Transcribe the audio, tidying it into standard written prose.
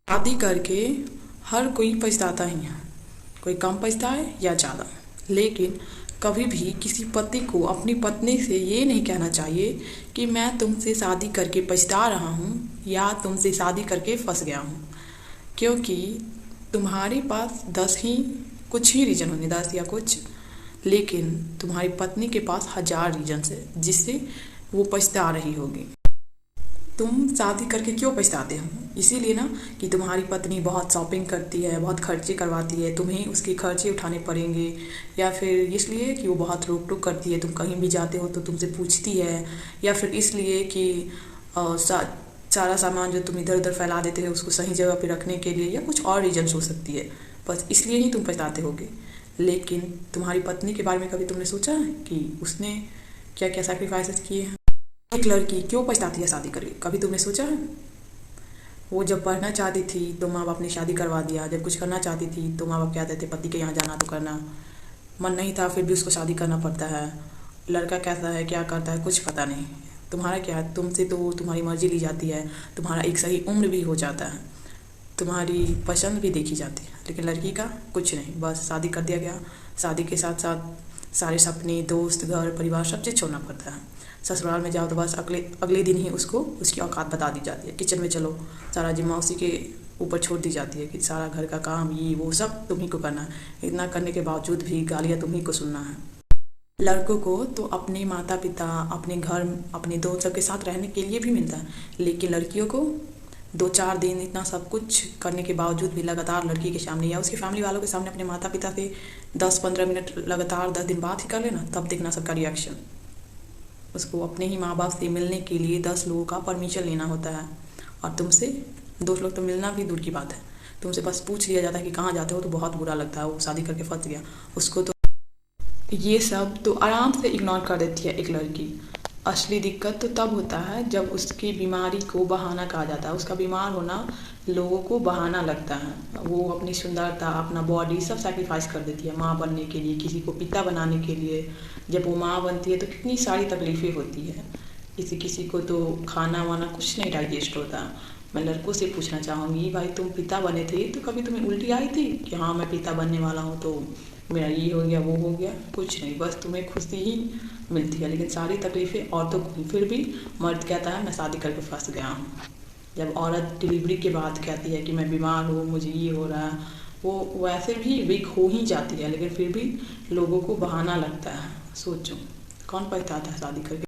शादी करके हर कोई पछताता ही है, कोई कम पछताए या ज़्यादा। लेकिन कभी भी किसी पति को अपनी पत्नी से ये नहीं कहना चाहिए कि मैं तुमसे शादी करके पछता रहा हूँ या तुमसे शादी करके फंस गया हूँ, क्योंकि तुम्हारे पास कुछ ही रीज़न होंगे, 10 या कुछ, लेकिन तुम्हारी पत्नी के पास 1000 रीजन है जिससे वो पछता रही होगी। तुम शादी करके क्यों पछताते हो? इसीलिए ना कि तुम्हारी पत्नी बहुत शॉपिंग करती है, बहुत खर्चे करवाती है, तुम्हें उसके खर्चे उठाने पड़ेंगे, या फिर इसलिए कि वो बहुत रोक टोक करती है, तुम कहीं भी जाते हो तो तुमसे पूछती है, या फिर इसलिए कि सारा सामान जो तुम इधर उधर फैला देते हो उसको सही जगह पे रखने के लिए, या कुछ और रीजन्स हो सकती है। बस इसलिए ही तुम पछताते होगे। लेकिन तुम्हारी पत्नी के बारे में कभी तुमने सोचा है कि उसने क्या क्या सेक्रीफाइसेस किए हैं? एक लड़की क्यों पछताती है शादी करके, कभी तुमने सोचा है? वो जब पढ़ना चाहती थी तो माँ बाप ने शादी करवा दिया, जब कुछ करना चाहती थी तो माँ बाप कहते थे पति के यहाँ जाना तो करना, मन नहीं था फिर भी उसको शादी करना पड़ता है। लड़का कैसा है, क्या करता है, कुछ पता नहीं। तुम्हारा क्या है, तुमसे तो तुम्हारी मर्जी ली जाती है, तुम्हारा एक सही उम्र भी हो जाता है, तुम्हारी पसंद भी देखी जाती है, लेकिन लड़की का कुछ नहीं, बस शादी कर दिया गया। शादी के साथ साथ सारे सपने, दोस्त, घर परिवार सब चीज़ छोड़ना पड़ता है। ससुराल में जाओ तो बस अगले दिन ही उसको उसकी औकात बता दी जाती है। किचन में चलो, सारा जिम्मा उसी के ऊपर छोड़ दी जाती है कि सारा घर का काम ये वो सब तुम्ही को करना है। इतना करने के बावजूद भी गालियाँ तुम्ही को सुनना है। लड़कों को तो अपने माता पिता, अपने घर, अपने दोस्त सबके साथ रहने के लिए भी मिलता है, लेकिन लड़कियों को 2-4 दिन इतना सब कुछ करने के बावजूद भी लगातार लड़की के सामने या उसके फैमिली वालों के सामने अपने माता पिता से 10-15 मिनट लगातार 10 दिन बात ही कर लेना, तब देखना सबका रिएक्शन। उसको अपने ही माँ बाप से मिलने के लिए 10 लोगों का परमिशन लेना होता है, और तुमसे 2 लोग तो मिलना भी दूर की बात है, तुमसे बस पूछ लिया जाता है कि कहाँ जाते हो, तो बहुत बुरा लगता है। वो शादी करके फंस गया, उसको तो ये सब तो आराम से इग्नोर कर देती है एक लड़की। असली दिक्कत तो तब होता है जब उसकी बीमारी को बहाना कहा जाता है। उसका बीमार होना लोगों को बहाना लगता है। वो अपनी सुंदरता, अपना बॉडी सब सैक्रिफाइस कर देती है माँ बनने के लिए, किसी को पिता बनाने के लिए। जब वो माँ बनती है तो कितनी सारी तकलीफ़ें होती है। किसी को तो खाना वाना कुछ नहीं डाइजेस्ट होता। मैं लड़कों से पूछना चाहूँगी, भाई तुम पिता बने थे तो कभी तुम्हें उल्टी आई थी कि हाँ मैं पिता बनने वाला हूँ तो मेरा ये हो गया वो हो गया? कुछ नहीं, बस तुम्हें खुशी ही मिलती है। लेकिन सारी तकलीफ़ें औरतों को, फिर भी मर्द कहता है मैं शादी करके फंस गया हूँ। जब औरत डिलीवरी के बाद कहती है कि मैं बीमार हूँ, मुझे ये हो रहा है, वो वैसे भी वीक हो ही जाती है, लेकिन फिर भी लोगों को बहाना लगता है। सोचो कौन पछताता है शादी करके?